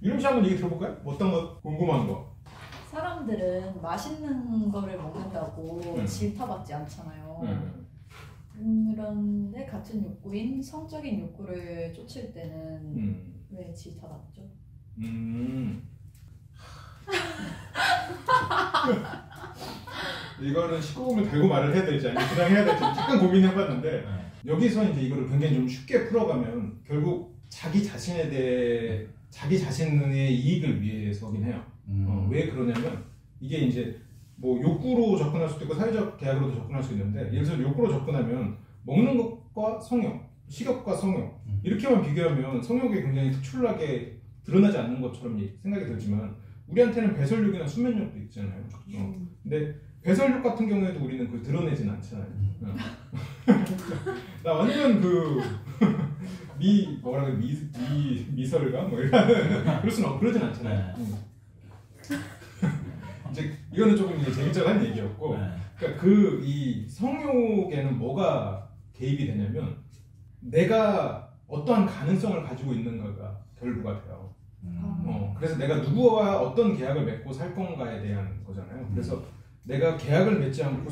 유림 씨 한번 얘기 들어볼까요? 어떤 거 궁금한 거? 사람들은 맛있는 거를 먹는다고 질타받지 않잖아요. 그런데 같은 욕구인 성적인 욕구를 쫓을 때는 왜 질타받죠? 이거는 19금을 달고 말을 해야 될지 아니면 그냥 해야 될지 잠깐 고민해봤는데 여기서 이제 이거를 굉장히 좀 쉽게 풀어가면 결국 자기 자신에 대해 자기 자신의 이익을 위해서긴 해요. 왜 그러냐면 이게 이제 뭐 욕구로 접근할 수도 있고 사회적 계약으로도 접근할 수 있는데 예를 들어서 욕구로 접근하면 먹는 것과 성욕, 식욕과 성욕 이렇게만 비교하면 성욕이 굉장히 특출나게 드러나지 않는 것처럼 생각이 들지만 우리한테는 배설욕이나 수면욕도 있잖아요. 근데 배설욕 같은 경우에도 우리는 그걸 드러내진 않잖아요. 나 완전 미설가 뭐 이런 그럴 수는 그러진 않잖아요. 이제 이거는 조금 이제 재밌적한 얘기였고, 그러니까 이 성욕에는 뭐가 개입이 되냐면 내가 어떠한 가능성을 가지고 있는가가 결부가 돼요. 그래서 내가 누구와 어떤 계약을 맺고 살 건가에 대한 거잖아요. 그래서 내가 계약을 맺지 않고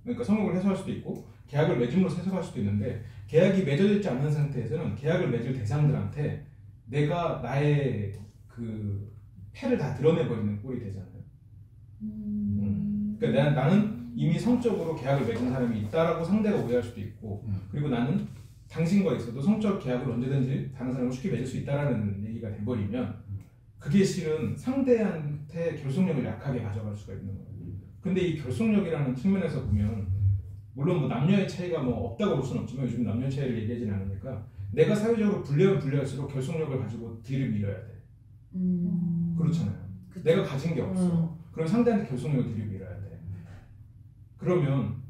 그러니까 성욕을 해소할 수도 있고 계약을 맺음으로 해소할 수도 있는데 계약이 맺어져 있지 않는 상태에서는 계약을 맺을 대상들한테 내가 나의 그 패를 다 드러내버리는 꼴이 되잖아요. 그러니까 나는 이미 성적으로 계약을 맺은 사람이 있다라고 상대가 오해할 수도 있고 그리고 나는 당신과 있어도 성적 계약을 언제든지 다른 사람을 쉽게 맺을 수 있다라는 얘기가 돼버리면 그게 실은 상대한테 결속력을 약하게 가져갈 수가 있는 거예요. 근데 이 결속력이라는 측면에서 보면 물론 뭐 남녀의 차이가 뭐 없다고 볼 수는 없지만 요즘 남녀 차이를 얘기하지는 않으니까 내가 사회적으로 불리하면 불리할수록 결속력을 가지고 뒤를 밀어야 돼. 그렇잖아요. 내가 가진 게 없어. 그럼 상대한테 결속력을 뒤를 밀어야 돼. 그러면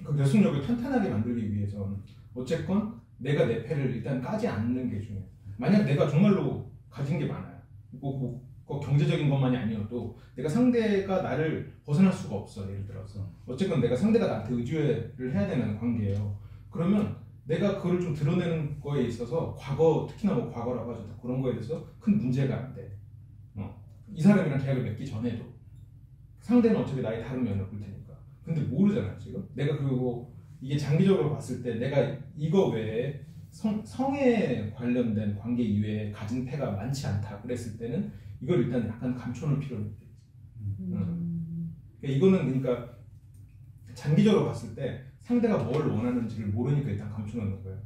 그 결속력을 탄탄하게 만들기 위해서는 어쨌건 내가 내 패를 일단 까지 않는 게 중요해요. 만약 내가 정말로 가진 게 많아요. 꼭 경제적인 것만이 아니어도 내가 상대가 나를 벗어날 수가 없어. 예를 들어서 어쨌건 내가 상대가 나한테 의지를 해야 되는 관계예요. 그러면 내가 그거를 좀 드러내는 거에 있어서 특히나 뭐 과거라고 하죠. 그런 거에 대해서 큰 문제가 안 돼. 이 사람이랑 계약을 맺기 전에도 상대는 어차피 나의 다른 면을 볼 테니까. 근데 모르잖아요 지금. 내가 그리고 이게 장기적으로 봤을 때 내가 이거 외에 성에 관련된 관계 이외에 가진 패가 많지 않다 그랬을 때는 이걸 일단 약간 감춰놓을 필요는 있겠지. 이거는 그러니까 장기적으로 봤을 때 상대가 뭘 원하는지를 모르니까 일단 감춰놓는 거예요.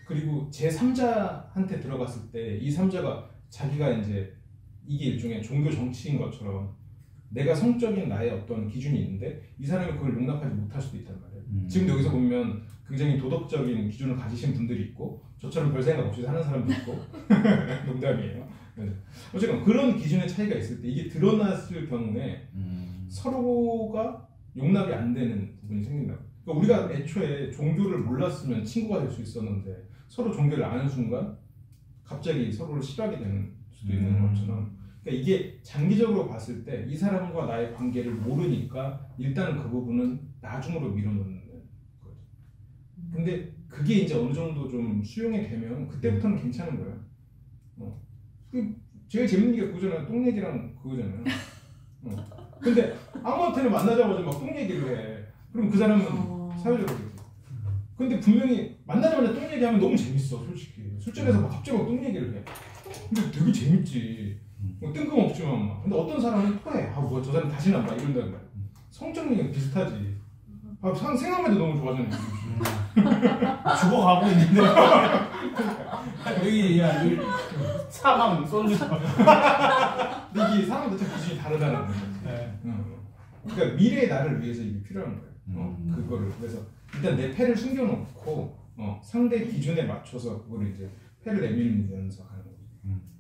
그리고 제3자한테 들어갔을 때 이 3자가 자기가 이제 이게 일종의 종교 정치인 것처럼 내가 성적인 나의 어떤 기준이 있는데 이 사람이 그걸 용납하지 못할 수도 있단 말이에요. 지금 여기서 보면 굉장히 도덕적인 기준을 가지신 분들이 있고 저처럼 별 생각 없이 사는 사람도 있고 농담이에요. 어쨌든 그런 기준의 차이가 있을 때 이게 드러났을 경우에 서로가 용납이 안 되는 부분이 생긴다고. 그러니까 우리가 애초에 종교를 몰랐으면 친구가 될 수 있었는데 서로 종교를 아는 순간 갑자기 서로를 싫어하게 되는 수도 있는 것처럼 그러니까 이게 장기적으로 봤을 때 이 사람과 나의 관계를 모르니까 일단 그 부분은 나중으로 밀어놓는 거죠. 근데 그게 이제 어느 정도 좀 수용이 되면 그때부터는 괜찮은 거예요. 제일 재밌는 게 그거잖아요. 똥 얘기랑 그거잖아요. 근데 아무한테나 만나자마자 막 똥 얘기를 해. 그럼 그 사람은 사회적으로 되지. 근데 분명히 만나자마자 똥 얘기하면 너무 재밌어 솔직히. 술자리에서 막 갑자기 막 똥 얘기를 해. 근데 되게 재밌지. 뜬금없지만 막. 근데 어떤 사람은 토해. 뭐 저 사람 다시는 안 봐 이런다는 거야. 성적 얘기는 비슷하지. 생각만 해도 너무 좋아지는 죽어가고 있는데 여기 사망 쏜주죠. 이게 사람들 참 기준이 다르다는 거죠. 그러니까 미래의 나를 위해서 이게 필요한 거예요. 그거를 그래서 일단 내 패를 숨겨놓고 상대 기준에 맞춰서 그거를 이제 패를 내밀면서 하는 거죠.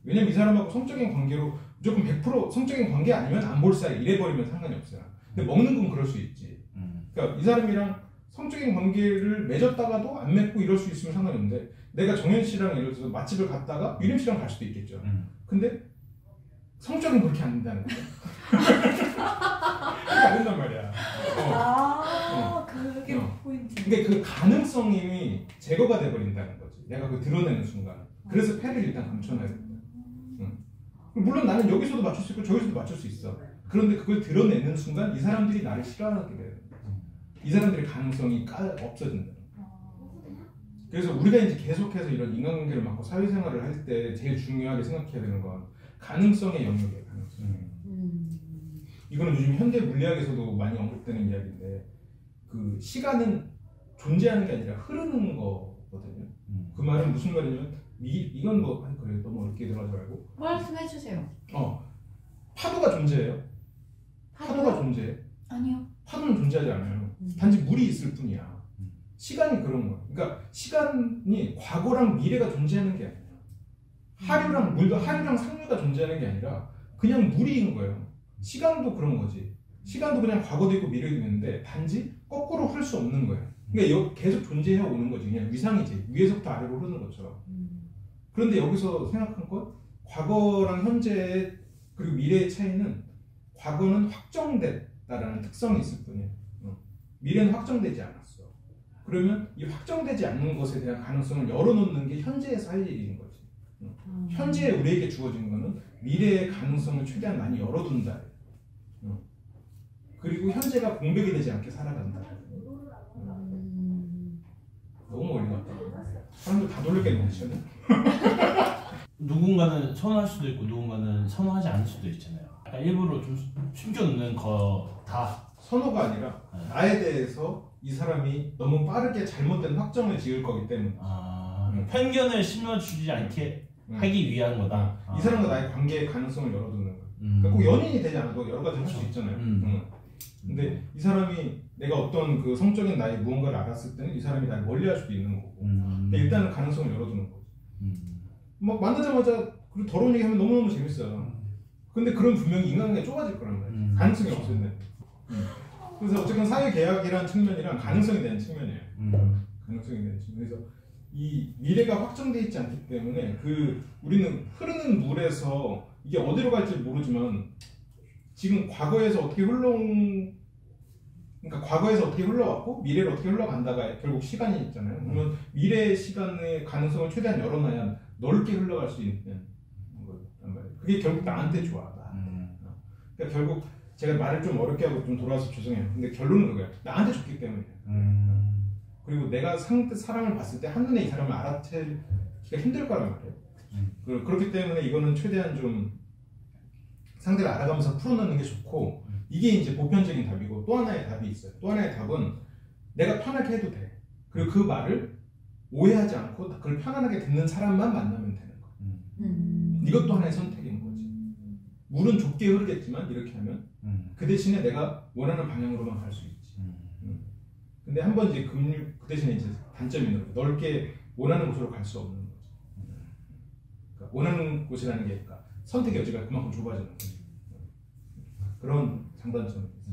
왜냐면 이 사람하고 성적인 관계로 무조건 100% 성적인 관계 아니면 안 볼 사이 이래버리면 상관이 없어요. 근데 먹는 건 그럴 수 있지. 그러니까 이 사람이랑 성적인 관계를 맺었다가도 안 맺고 이럴 수 있으면 상관이 없는데 내가 정현 씨랑 예를 들어서 맛집을 갔다가 유림 씨랑 갈 수도 있겠죠. 근데 성적은 그렇게 안 된다는 거죠. 그렇게 안 된단 말이야. 그게 포인트. 근데 그 가능성이 제거가 돼버린다는 거지. 내가 그걸 드러내는 순간. 그래서 패를 일단 감춰놔야 된다. 물론 나는 여기서도 맞출 수 있고 저기서도 맞출 수 있어. 그런데 그걸 드러내는 순간 이 사람들이 나를 싫어하게 돼요. 이 사람들의 가능성이 없어진다. 그래서 우리가 이제 계속해서 이런 인간관계를 맡고 사회생활을 할 때 제일 중요하게 생각해야 되는 건 가능성의 영역이에요. 가능성. 이거는 요즘 현대 물리학에서도 많이 언급되는 이야기인데 그 시간은 존재하는 게 아니라 흐르는 거거든요. 그 말은 무슨 말이냐면 이건 뭐 그래 너무 어렵게 들어가지 말고 말씀해 주세요. 파도가 존재해요. 파도가 존재해. 아니요. 파도는 존재하지 않아요. 단지 물이 있을 뿐이야. 시간이 그런 거야. 그러니까 시간이 과거랑 미래가 존재하는 게 아니야. 하류랑 물도 하류랑 상류가 존재하는 게 아니라 그냥 물인 거예요. 시간도 그런 거지. 시간도 그냥 과거도 있고 미래도 있는데 단지 거꾸로 흐를 수 없는 거예요. 그러니까 계속 존재해 오는 거지. 그냥 위상이지. 위에서부터 아래로 흐르는 것처럼. 그런데 여기서 생각한 건 과거랑 현재 그리고 미래의 차이는 과거는 확정됐다라는 특성이 있을 뿐이에요. 미래는 확정되지 않았어. 그러면 이 확정되지 않는 것에 대한 가능성을 열어놓는 게 현재에서 할 일인 거지. 현재에 우리에게 주어진 거는 미래의 가능성을 최대한 많이 열어둔다. 그리고 현재가 공백이 되지 않게 살아간다. 너무 멀리 갔다. 사람들 다 놀랬겠네, 시간은. 누군가는 선호할 수도 있고 누군가는 선호하지 않을 수도 있잖아요. 일부러 좀 숨겨놓는 거 다 선호가 아니라 나에 대해서 이 사람이 너무 빠르게 잘못된 확정을 지을 거기 때문에 편견을 심어주지 않게 하기 위한 거다. 이 사람과 나의 관계의 가능성을 열어두는 거야. 그러니까 꼭 연인이 되지 않아도 여러 가지 할 수 있잖아요. 근데 이 사람이 내가 어떤 그 성적인 나의 무언가를 알았을 때는 이 사람이 나를 멀리할 수도 있는 거고. 근데 일단은 가능성을 열어두는 거지. 막 만나자마자 그리고 더러운 얘기하면 너무너무 재밌어요. 근데 그런 분명히 인간관계가 좁아질 거란 말이에요. 가능성이 없었는데. 그래서 어쨌든 사회계약이라는 측면이랑 가능성에 대한 측면이에요. 가능성에 대한 측면. 그래서 이 미래가 확정되어 있지 않기 때문에 우리는 흐르는 물에서 이게 어디로 갈지 모르지만 지금 과거에서 어떻게 과거에서 어떻게 흘러왔고 미래로 어떻게 흘러간다가 결국 시간이 있잖아요. 그러면 미래의 시간의 가능성을 최대한 열어놔야 넓게 흘러갈 수 있는 거란 말이에요. 그게 결국 나한테 좋아. 그러니까 결국 제가 말을 좀 어렵게 하고 좀 돌아와서 죄송해요. 근데 결론은 그거예요. 나한테 좋기 때문이에요. 그리고 내가 사람을 봤을 때 한눈에 이 사람을 알아채기가 힘들 거란 말이에요. 그렇기 때문에 이거는 최대한 좀 상대를 알아가면서 풀어내는 게 좋고 이게 이제 보편적인 답이고 또 하나의 답이 있어요. 또 하나의 답은 내가 편하게 해도 돼. 그리고 그 말을 오해하지 않고 그걸 편안하게 듣는 사람만 만나면 되는 거야. 이것도 하나의 선택인 거지. 물은 좁게 흐르겠지만 이렇게 하면 그 대신에 내가 원하는 방향으로만 갈 수 있지. 근데 한번 이제 그 대신에 이제 단점이 있는 거죠. 넓게 원하는 곳으로 갈 수 없는 거지. 그러니까 원하는 곳이라는 게 그러니까 선택의 여지가 그만큼 좁아지는 거지. 그런 장단점이 있어요.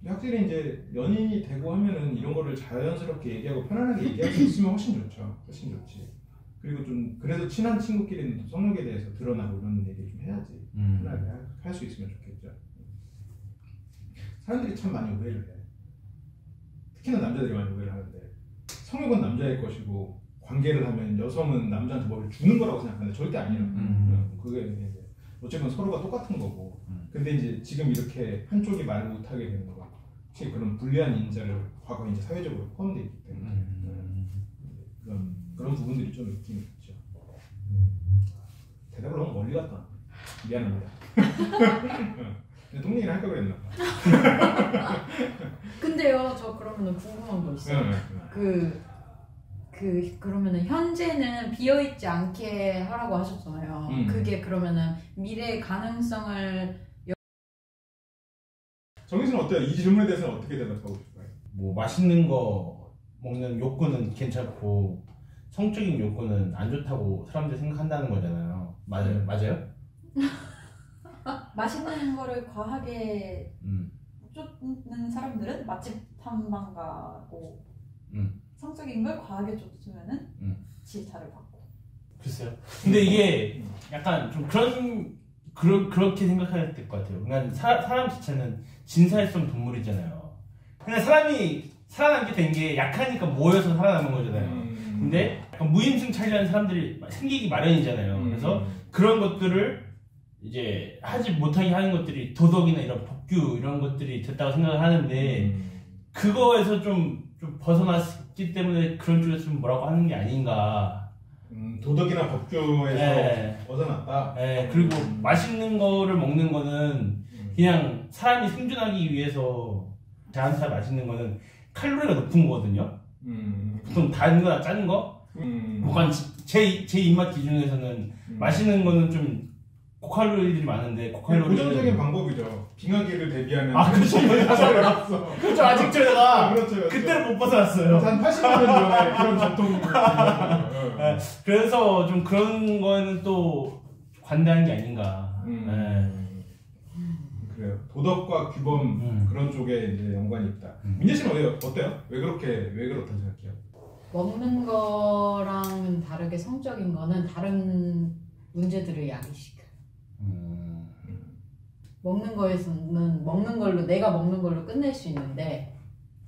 확실히 이제 연인이 되고 하면은 이런 거를 자연스럽게 얘기하고 편안하게 얘기할 수 있으면 훨씬 좋죠. 훨씬 좋지. 그리고 좀 그래도 친한 친구끼리는 성욕에 대해서 드러나고 이런 얘기 좀 해야지. 편하게 할 수 있으면 좋겠죠. 사람들이 참 많이 오해를 해. 특히나 남자들이 많이 오해를 하는데 성욕은 남자의 것이고 관계를 하면 여성은 남자한테 뭘 주는 거라고 생각하는데 절대 아니에요. 그게 이제 어쨌든 서로가 똑같은 거고. 근데 이제 지금 이렇게 한쪽이 말을 못하게 되는 거 혹시 그런 불리한 인자를 과거에 이제 사회적으로 포함되어 있기 때문에 그런 부분들이 좀 있긴 있죠. 대답을 너무 멀리 갔다. 미안합니다. 똥얘기를 할까 그랬나? 근데요, 저 그러면은 궁금한 거 있어요. 그러면은 현재는 비어있지 않게 하라고 하셨잖아요. 그게 그러면은 미래의 가능성을 정희 씨는 어때요? 이 질문에 대해서는 어떻게 대답하고 싶어요? 뭐 맛있는 거 먹는 욕구는 괜찮고 성적인 욕구는 안 좋다고 사람들이 생각한다는 거잖아요. 맞아요? 맛있는 거를 과하게 쫓는 사람들은 맛집 탐방 가고 성적인 걸 과하게 쫓으면은 질타를 받고. 글쎄요. 근데 이게 약간 좀 그렇게 생각해야 될 것 같아요. 그러니까 사람 자체는 진사일성 동물이잖아요. 그냥 사람이 살아남게 된 게 약하니까 모여서 살아남은 거잖아요. 근데 약간 무임승차지하는 사람들이 생기기 마련이잖아요. 그래서 그런 것들을 이제 하지 못하게 하는 것들이 도덕이나 이런 법규 이런 것들이 됐다고 생각을 하는데 그거에서 좀 벗어났기 때문에 그런 쪽에서 좀 뭐라고 하는 게 아닌가. 도덕이나 법규에서 네. 벗어났다. 네, 그리고 맛있는 거를 먹는 거는 그냥 사람이 생존하기 위해서 자연스레 맛있는 거는 칼로리가 높은 거거든요. 보통 단 거나 짠 거. 뭐가 제 입맛 기준에서는 맛있는 거는 좀 고칼로리들이 많은데 고전적인 방법이죠. 빙하기를 대비하면 그렇죠. 그렇죠. 아직 저희가 그렇죠. 그때를 못 벗어났어요. 한 80년 전에 그런 전통이 그래서 좀 그런 거는 또 관대한 게 아닌가. 그래요. 도덕과 규범 그런 쪽에 이제 연관이 있다. 민재 씨는 어때요? 왜 그렇다 생각해요? 먹는 거랑은 다르게 성적인 거는 다른 문제들을 야기시켜요. 먹는 거에서는 먹는 걸로 내가 먹는 걸로 끝낼 수 있는데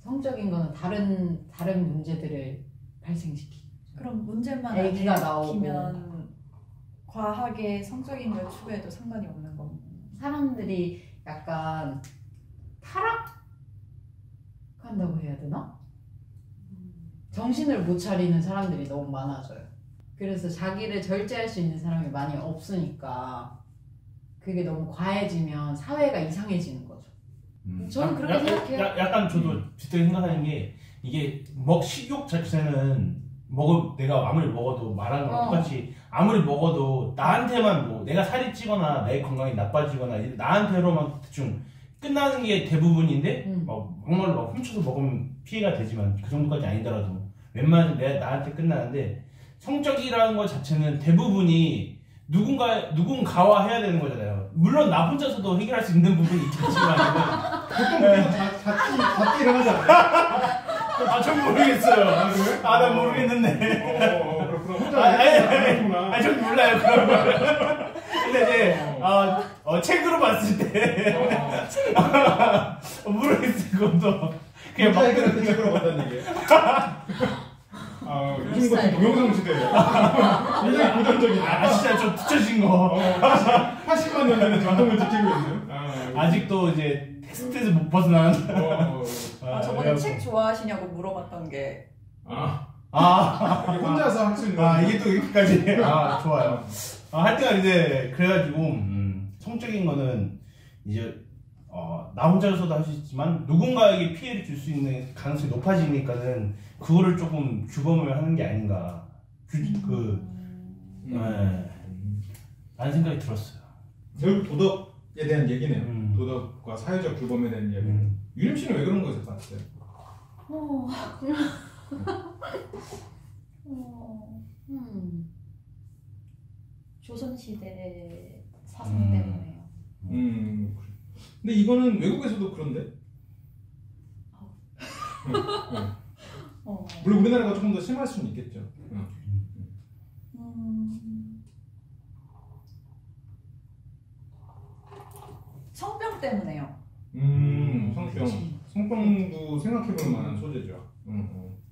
성적인 거는 다른 문제들을 발생시키죠. 그럼 문제만 애기가 안 나오고 일으키면 과하게 성적인 걸 추구해도 상관이 없는 겁니다. 사람들이 약간 타락한다고 해야 되나? 정신을 못 차리는 사람들이 너무 많아져요. 그래서 자기를 절제할 수 있는 사람이 많이 없으니까 그게 너무 과해지면 사회가 이상해지는 거죠. 저는 그렇게 생각해요. 약간 저도 비슷하게 생각하는 게 이게 식욕 자체는 내가 아무리 먹어도 말하는 거랑 똑같이 아무리 먹어도 나한테만 뭐 내가 살이 찌거나 내 건강이 나빠지거나 나한테로만 대충 끝나는 게 대부분인데 막말로 막 훔쳐서 먹으면 피해가 되지만 그 정도까지 아니더라도 웬만하면 나한테 끝나는데 성적이라는 것 자체는 대부분이 누군가와 해야 되는 거잖아요. 물론 나 혼자서도 해결할 수 있는 부분이 있겠지만 보통 잡기 일어나지 않아요? 전 모르겠어요. 난 모르겠는데. 그렇구나. 혼자 전 몰라요. 그런 거. 근데 이제 책으로 봤을 때 모르겠어요. 그것도 그냥 막 해결할 책으로 본다는 얘기예요. 요즘 같은 동영상 시대예요. 굉장히 고전적이네. 진짜 좀 뒤처진 거. 80만 년 전에 전통을 지키고 있는. 아직도 이제 텍스트에서 못 벗어나는. 저번에 책 좋아하시냐고 물어봤던 게. 혼자서 할 수 있는. 이게 또 여기까지. 좋아요. 하여튼 이제 그래가지고 성적인 거는 이제 나 혼자서도 할 수 있지만 누군가에게 피해를 줄 수 있는 가능성이 높아지니까는 그거를 조금 규범을 하는 게 아닌가 라는 생각이 들었어요. 결국 도덕에 대한 얘기네요. 도덕과 사회적 규범에 대한 얘기. 유림 씨는 왜 그런 거에서 봤어요? 조선시대 사상 때문에요. 근데 이거는 외국에서도 그런데? 물론 우리나라가 조금 더 심할 수는 있겠죠. 성병 때문에요. 성병도 생각해볼 만한 소재죠.